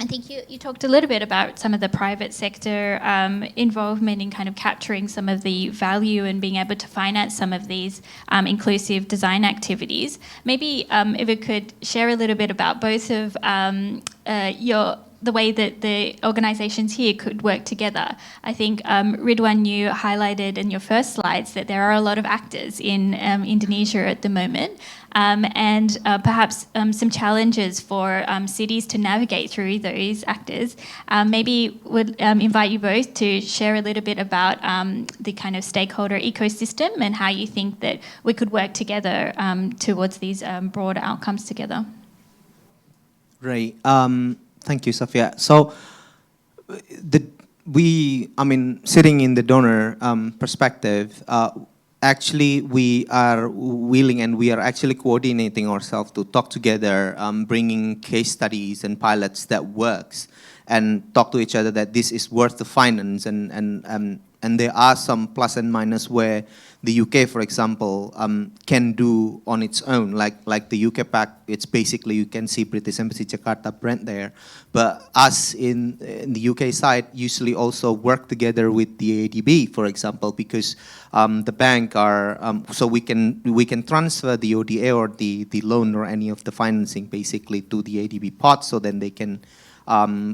I think you talked a little bit about some of the private sector involvement in kind of capturing some of the value and being able to finance some of these inclusive design activities. Maybe if you could share a little bit about both of the way that the organisations here could work together. I think, Ridwan, you highlighted in your first slides that there are a lot of actors in Indonesia at the moment, and perhaps some challenges for cities to navigate through those actors. Maybe would invite you both to share a little bit about the kind of stakeholder ecosystem and how you think that we could work together towards these broader outcomes together. Right. Thank you, Safia. So, sitting in the donor perspective, actually we are willing and we are actually coordinating ourselves to talk together, bringing case studies and pilots that works, and talk to each other that this is worth the finance, and there are some plus and minus where the UK, for example, can do on its own, like the UK Pact. It's basically, you can see British Embassy Jakarta brand there, but us in the UK side usually also work together with the ADB, for example, because the bank are so we can transfer the ODA or the loan or any of the financing basically to the ADB pot, so then they can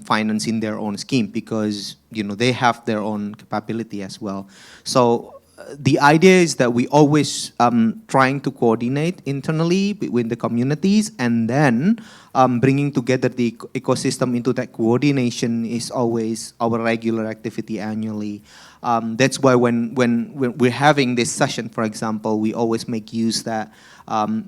finance in their own scheme, because they have their own capability as well. So the idea is that we always trying to coordinate internally between the communities, and then bringing together the ecosystem into that coordination is always our regular activity annually. That's why when we're having this session, for example, we always make use that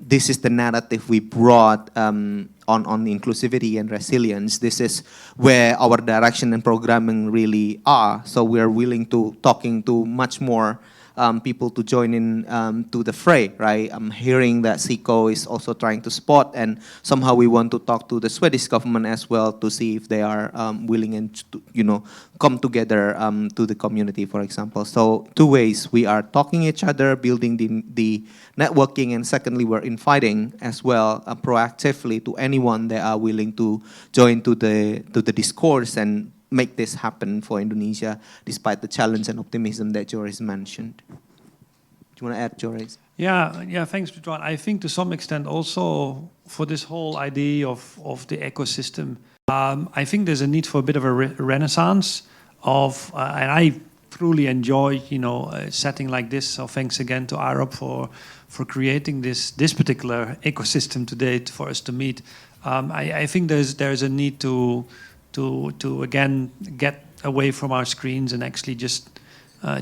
this is the narrative we brought on inclusivity and resilience. This is where our direction and programming really are. So we are willing to talking to much more people to join in to the fray, right? I'm hearing that SICO is also trying to spot, and somehow we want to talk to the Swedish government as well to see if they are willing and to, come together to the community, for example. So two ways: we are talking each other, building the networking, and secondly, we're inviting as well proactively to anyone that are willing to join to the discourse and make this happen for Indonesia, despite the challenge and optimism that Joris mentioned. Do you want to add, Joris? Yeah, thanks, Ridwan. I think to some extent also for this whole idea of the ecosystem, I think there's a need for a bit of a renaissance of, and I truly enjoy, setting like this. So thanks again to Arab for creating this particular ecosystem today for us to meet. I think there's a need to again get away from our screens and actually just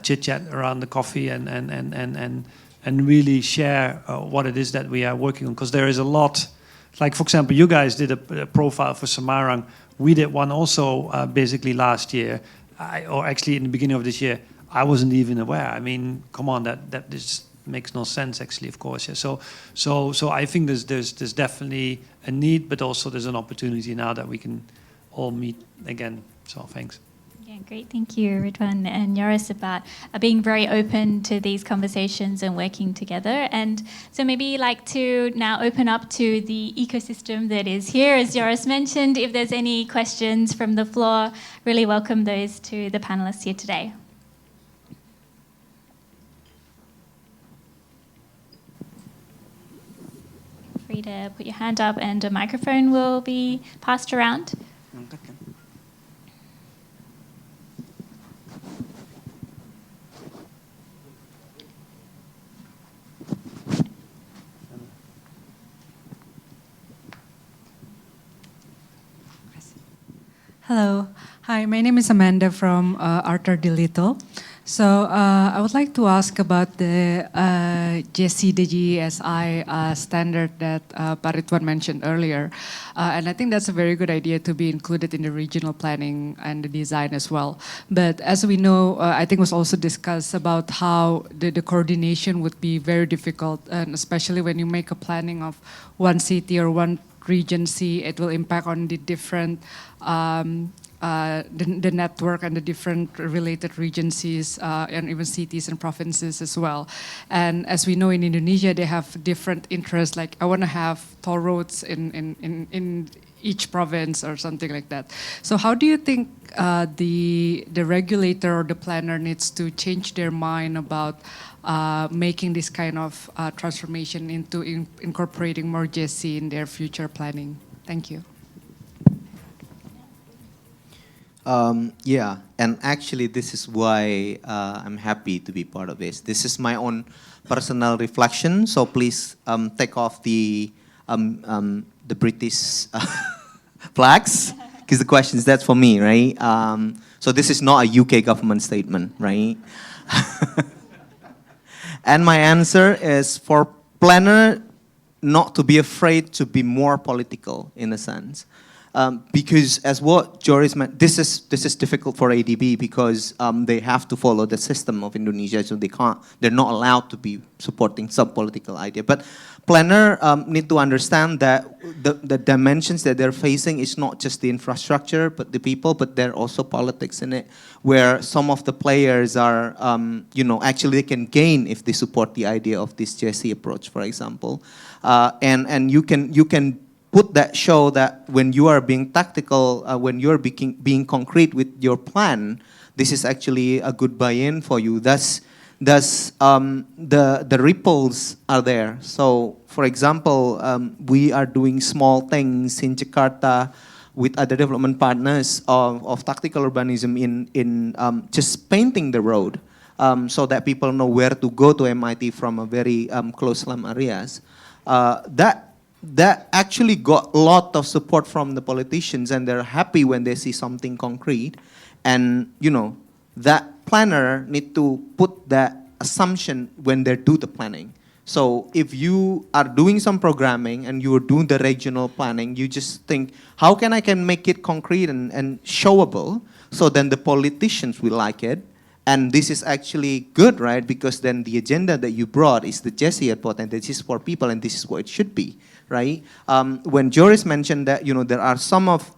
chit chat around the coffee and really share what it is that we are working on, because there is a lot. Like, for example, you guys did a profile for Semarang. We did one also basically last year, or actually in the beginning of this year. I wasn't even aware. I mean, come on, that is makes no sense actually, of course. Yeah. So I think there's definitely a need, but also there's an opportunity now that we can all meet again. So thanks. Yeah, great. Thank you, Ridwan and Joris, about being very open to these conversations and working together. And so maybe like to now open up to the ecosystem that is here, as Joris mentioned. If there's any questions from the floor, really welcome those to the panelists here today. Free to put your hand up and a microphone will be passed around. Hello. Hi, my name is Amanda from Arthur de Little. So I would like to ask about the GSI standard that Paritwan mentioned earlier. And I think that's a very good idea to be included in the regional planning and the design as well. But as we know, I think was also discussed about how the coordination would be very difficult, and especially when you make a planning of one city or one regency, it will impact on the different the network and the different related regencies and even cities and provinces as well. And as we know, in Indonesia, they have different interests. Like I want to have toll roads in each province or something like that. So how do you think the regulator or the planner needs to change their mind about making this kind of transformation into incorporating more GSC in their future planning? Thank you. Yeah, and actually this is why I'm happy to be part of this. This is my own personal reflection, so please take off the British flags, because the question is that's for me, right? So this is not a UK government statement, right? And my answer is for planner not to be afraid to be more political in a sense. Because as what Joris meant, this is difficult for ADB because they have to follow the system of Indonesia, so they're not allowed to be supporting some political idea. But planner need to understand that the dimensions that they're facing is not just the infrastructure, but the people, but there are also politics in it, where some of the players are, actually they can gain if they support the idea of this JC approach, for example. And you can put that show that when you are being tactical, when you're being concrete with your plan, this is actually a good buy-in for you. Thus, the ripples are there. So, for example, we are doing small things in Jakarta with other development partners of tactical urbanism in just painting the road so that people know where to go to MIT from a very close slum areas. That actually got a lot of support from the politicians, and they're happy when they see something concrete. And, that planner need to put that assumption when they do the planning. So if you are doing some programming and you are doing the regional planning, you just think, how can I make it concrete and showable, so then the politicians will like it. And this is actually good, right? Because then the agenda that you brought is the Jesse airport, and this is for people, and this is what it should be, right? When Joris mentioned that, there are some of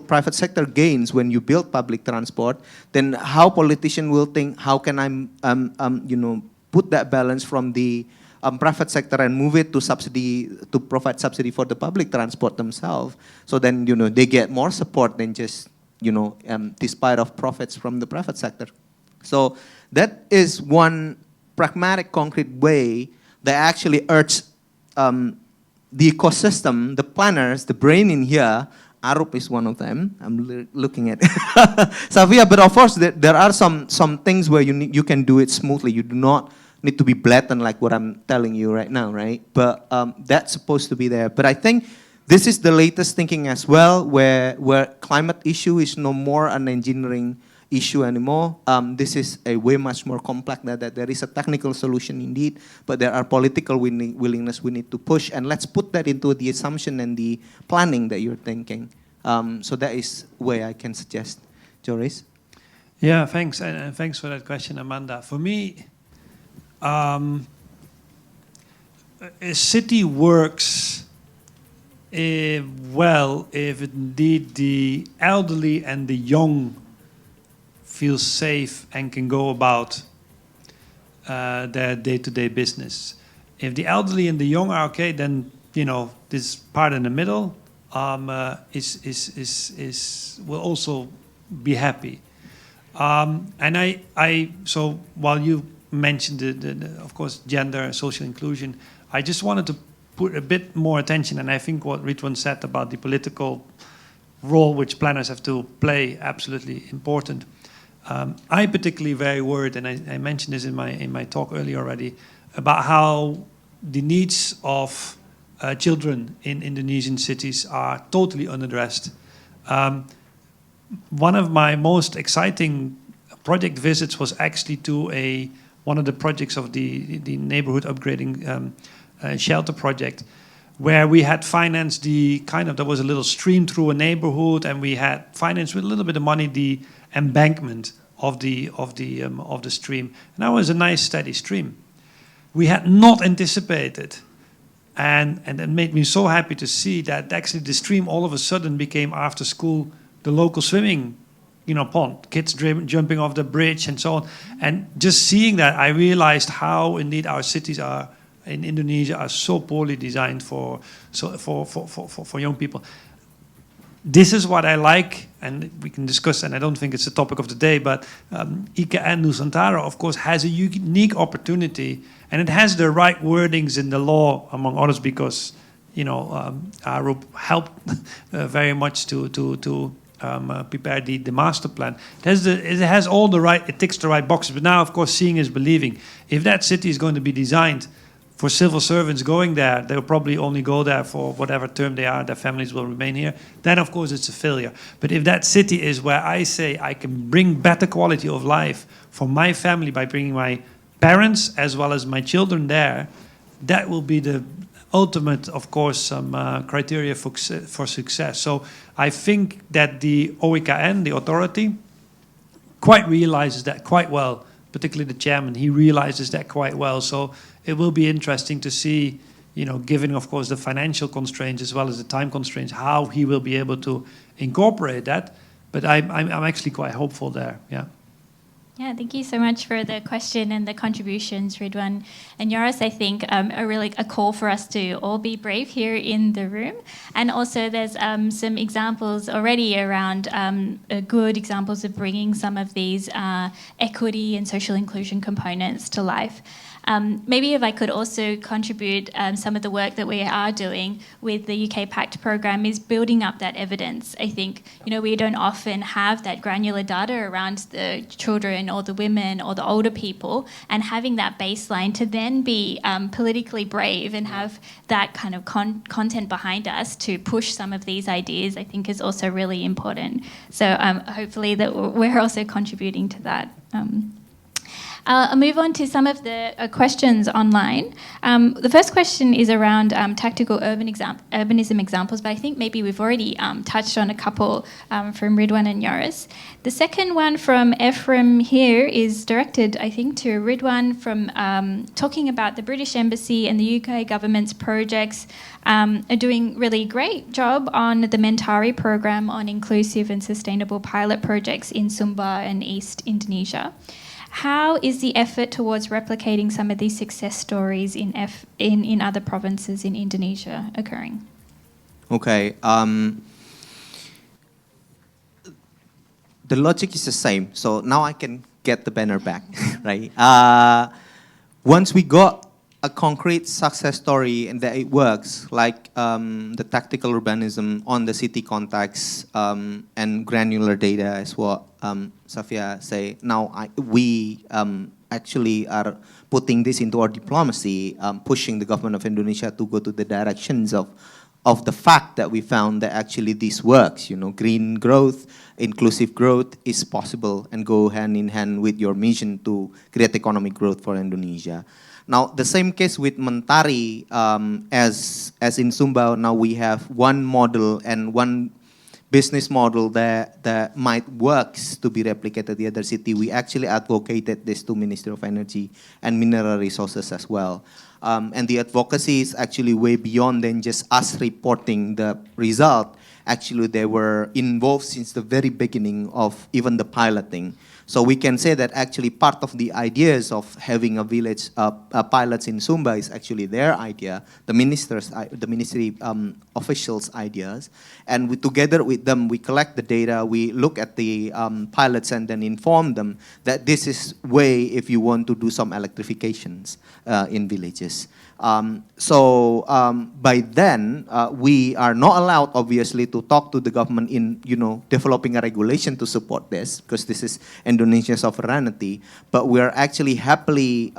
private sector gains when you build public transport, then how politicians will think, how can I, put that balance from the private sector and move it to subsidy, to provide subsidy for the public transport themselves. So then, they get more support than just, despite of profits from the private sector. So that is one pragmatic, concrete way that actually urge the ecosystem, the planners, the brain in here. Arup is one of them. I'm looking at Savia, but of course there are some things where you can do it smoothly. You do not need to be blatant like what I'm telling you right now, right? But that's supposed to be there. But I think this is the latest thinking as well, where climate issue is no more an engineering issue anymore. This is a way much more complex than that. There is a technical solution indeed, but there are political willingness we need to push, and let's put that into the assumption and the planning that you're thinking. So that is where I can suggest. Joris? Yeah, thanks, and thanks for that question, Amanda. For me, a city works well if indeed the elderly and the young feel safe and can go about their day-to-day business. If the elderly and the young are okay, then this part in the middle will also be happy. And so while you mentioned the of course gender, social inclusion, I just wanted to put a bit more attention, and I think what Ridwan said about the political role which planners have to play, absolutely important. I particularly very worried, and I mentioned this in my talk earlier already, about how the needs of children in Indonesian cities are totally unaddressed. One of my most exciting project visits was actually to one of the projects of the neighborhood upgrading shelter project, where we had financed there was a little stream through a neighborhood, and we had financed with a little bit of money the embankment of the stream, and that was a nice steady stream. We had not anticipated, and it made me so happy to see that actually the stream all of a sudden became, after school, the local swimming pond, kids jumping off the bridge and so on. And just seeing that, I realized how indeed our cities in Indonesia are so poorly designed for young people. This is what I like, and we can discuss, and I don't think it's the topic of the day, but IKN Nusantara, of course, has a unique opportunity, and it has the right wordings in the law, among others, because Arup helped very much to prepare the master plan. It has all the right, it ticks the right boxes, but now, of course, seeing is believing. If that city is going to be designed for civil servants going there, they'll probably only go there for whatever term they are, their families will remain here, then of course it's a failure. But if that city is where I say I can bring better quality of life for my family by bringing my parents as well as my children there, that will be the ultimate, of course, criteria for success. So I think that the OIKN, the authority, quite realizes that quite well, particularly the chairman, he realizes that quite well. So it will be interesting to see, given, of course, the financial constraints as well as the time constraints, how he will be able to incorporate that. But I'm actually quite hopeful there, yeah. Yeah, thank you so much for the question and the contributions, Ridwan and Joris. I think a call for us to all be brave here in the room. And also there's some examples already around good examples of bringing some of these equity and social inclusion components to life. Maybe if I could also contribute some of the work that we are doing with the UK PACT program is building up that evidence. I think, we don't often have that granular data around the children or the women or the older people, and having that baseline to then be politically brave and have that kind of content behind us to push some of these ideas, I think is also really important. So hopefully that we're also contributing to that. I'll move on to some of the questions online. The first question is around tactical urbanism examples, but I think maybe we've already touched on a couple from Ridwan and Joris. The second one from Ephraim here is directed, I think, to Ridwan, from talking about the British Embassy and the UK government's projects are doing really great job on the Mentari program on inclusive and sustainable pilot projects in Sumba and East Indonesia. How is the effort towards replicating some of these success stories in other provinces in Indonesia occurring? Okay. The logic is the same. So now I can get the banner back, right? Once we got a concrete success story and that it works, like the tactical urbanism on the city context and granular data, as what Safia say. Now we actually are putting this into our diplomacy, pushing the government of Indonesia to go to the directions of the fact that we found that actually this works. Green growth, inclusive growth is possible and go hand in hand with your mission to create economic growth for Indonesia. Now, the same case with Mentari, as in Sumba, now we have one model and one business model that might works to be replicated in the other city. We actually advocated this to Ministry of Energy and Mineral Resources as well. And the advocacy is actually way beyond than just us reporting the result. Actually, they were involved since the very beginning of even the piloting. So we can say that actually part of the ideas of having a village pilots in Sumba is actually their idea, the ministry officials' ideas. And together with them, we collect the data, we look at the pilots and then inform them that this is way if you want to do some electrifications in villages. By then, we are not allowed, obviously, to talk to the government in, developing a regulation to support this, because this is Indonesia's sovereignty. But we are actually happily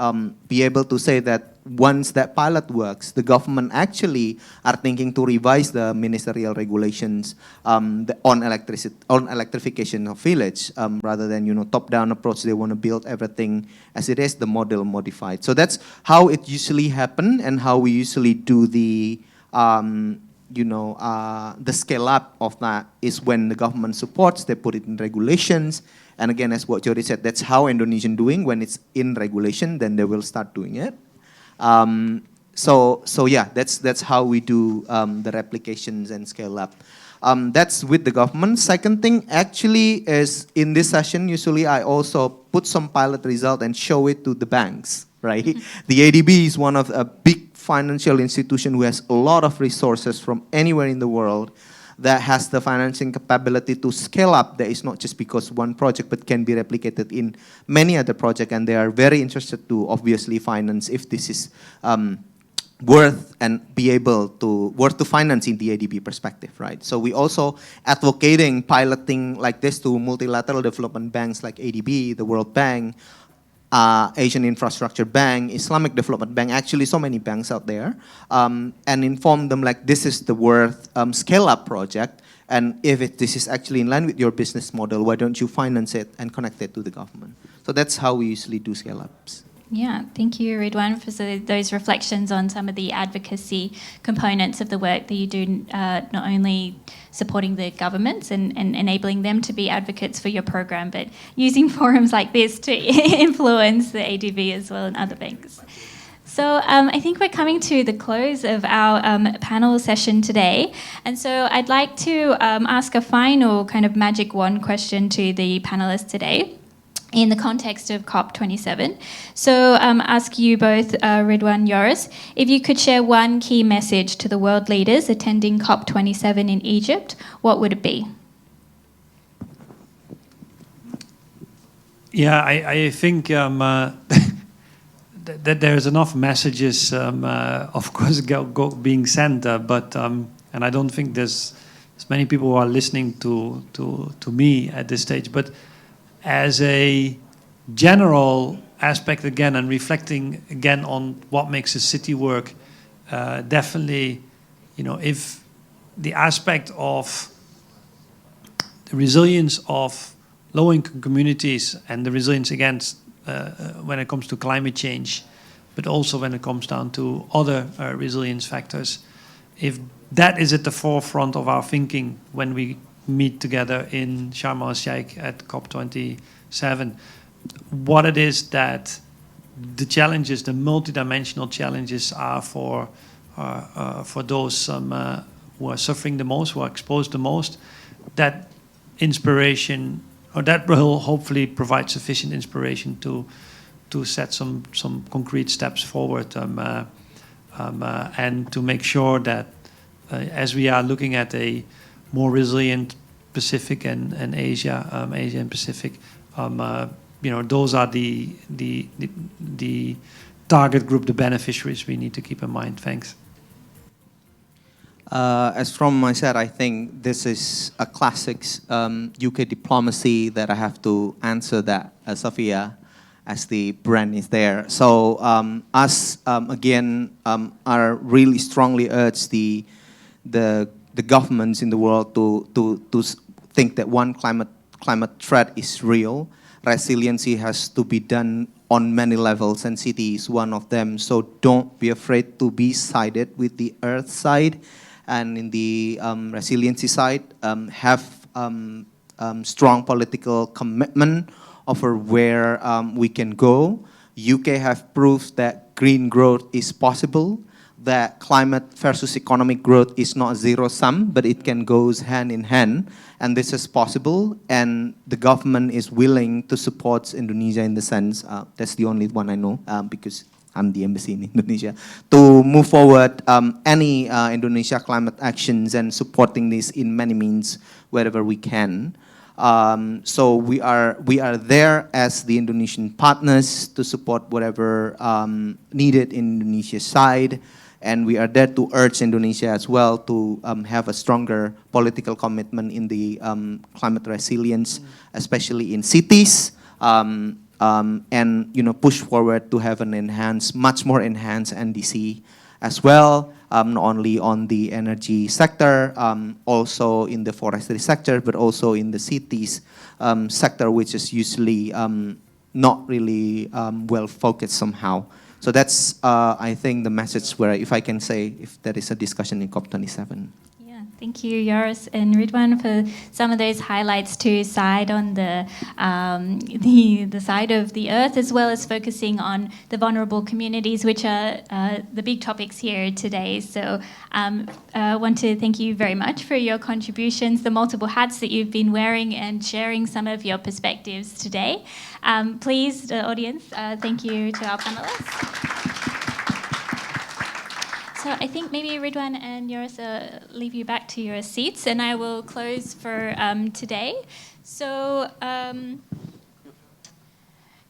be able to say that once that pilot works, the government actually are thinking to revise the ministerial regulations on electrification of village, rather than top-down approach. They want to build everything as it is, the model modified. So that's how it usually happen, and how we usually do the scale up of that is when the government supports, they put it in regulations. And again, as what Jody said, that's how Indonesian doing. When it's in regulation, then they will start doing it. So yeah, that's how we do the replications and scale up. That's with the government. Second thing actually is in this session, usually I also put some pilot result and show it to the banks, right? The ADB is one of a big financial institution who has a lot of resources from anywhere in the world that has the financing capability to scale up. That is not just because one project, but can be replicated in many other projects, and they are very interested to obviously finance if this is worth to finance in the ADB perspective, right? So we also advocating piloting like this to multilateral development banks like ADB, the World Bank, Asian Infrastructure Bank, Islamic Development Bank, actually so many banks out there, and inform them like this is the worth scale-up project, and if this is actually in line with your business model, why don't you finance it and connect it to the government? So that's how we usually do scale-ups. Yeah, thank you, Ridwan, for those reflections on some of the advocacy components of the work that you do, not only supporting the governments and enabling them to be advocates for your program, but using forums like this to influence the ADB as well and other banks. So I think we're coming to the close of our panel session today. And so I'd like to ask a final kind of magic wand question to the panelists today, in the context of COP27. So ask you both, Ridwan, Joris, if you could share one key message to the world leaders attending COP27 in Egypt, what would it be? Yeah, I think that there's enough messages, of course, being sent, but and I don't think there's as many people who are listening to me at this stage, but as a general aspect again, and reflecting again on what makes a city work, definitely, if the aspect of the resilience of low-income communities and the resilience against when it comes to climate change, but also when it comes down to other resilience factors, if that is at the forefront of our thinking when we meet together in Sharm el-Sheikh at COP27, what it is that the challenges, the multidimensional challenges are for those who are suffering the most, who are exposed the most, that inspiration, or that will hopefully provide sufficient inspiration to set some concrete steps forward, and to make sure that as we are looking at a more resilient Pacific and Asia, Asia and Pacific, those are the target group, the beneficiaries we need to keep in mind. Thanks. As from my side, I think this is a classic UK diplomacy that I have to answer that, Sophia, as the brand is there. So us, again, are really strongly urge the governments in the world to think that one climate threat is real. Resiliency has to be done on many levels, and city is one of them. So don't be afraid to be sided with the earth side, and in the resiliency side, have strong political commitment over where we can go. UK have proved that green growth is possible, that climate versus economic growth is not zero-sum, but it can go hand in hand, and this is possible, and the government is willing to support Indonesia in the sense, that's the only one I know, because I'm the embassy in Indonesia, to move forward any Indonesia climate actions and supporting this in many means wherever we can. So we are there as the Indonesian partners to support whatever needed in Indonesia's side, and we are there to urge Indonesia as well to have a stronger political commitment in the climate resilience, especially in cities, and push forward to have an much more enhanced NDC as well, not only on the energy sector, also in the forestry sector, but also in the cities sector, which is usually not really well focused somehow. So that's, I think, the message where, if I can say, if there is a discussion in COP27. Yeah, thank you, Joris and Ridwan, for some of those highlights to side on the side of the earth, as well as focusing on the vulnerable communities, which are the big topics here today. So I want to thank you very much for your contributions, the multiple hats that you've been wearing, and sharing some of your perspectives today. Please, the audience, thank you to our panelists. So I think maybe Ridwan and Joris leave you back to your seats, and I will close for today. So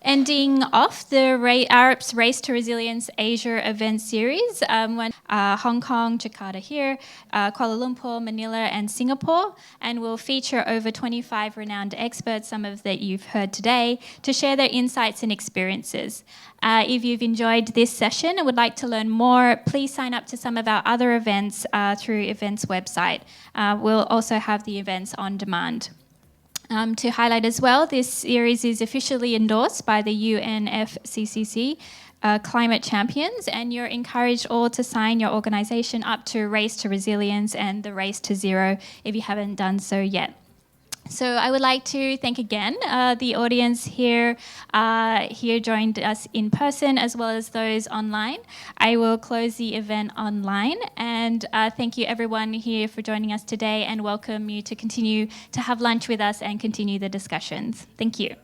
ending off the Arab's Race to Resilience Asia event series, when Hong Kong, Jakarta here, Kuala Lumpur, Manila, and Singapore, and will feature over 25 renowned experts, some of that you've heard today, to share their insights and experiences. If you've enjoyed this session and would like to learn more, please sign up to some of our other events through events website. We'll also have the events on demand. To highlight as well, this series is officially endorsed by the UNFCCC Climate Champions, and you're encouraged all to sign your organisation up to Race to Resilience and the Race to Zero if you haven't done so yet. So I would like to thank again the audience here joined us in person, as well as those online. I will close the event online, and thank you everyone here for joining us today, and welcome you to continue to have lunch with us and continue the discussions. Thank you.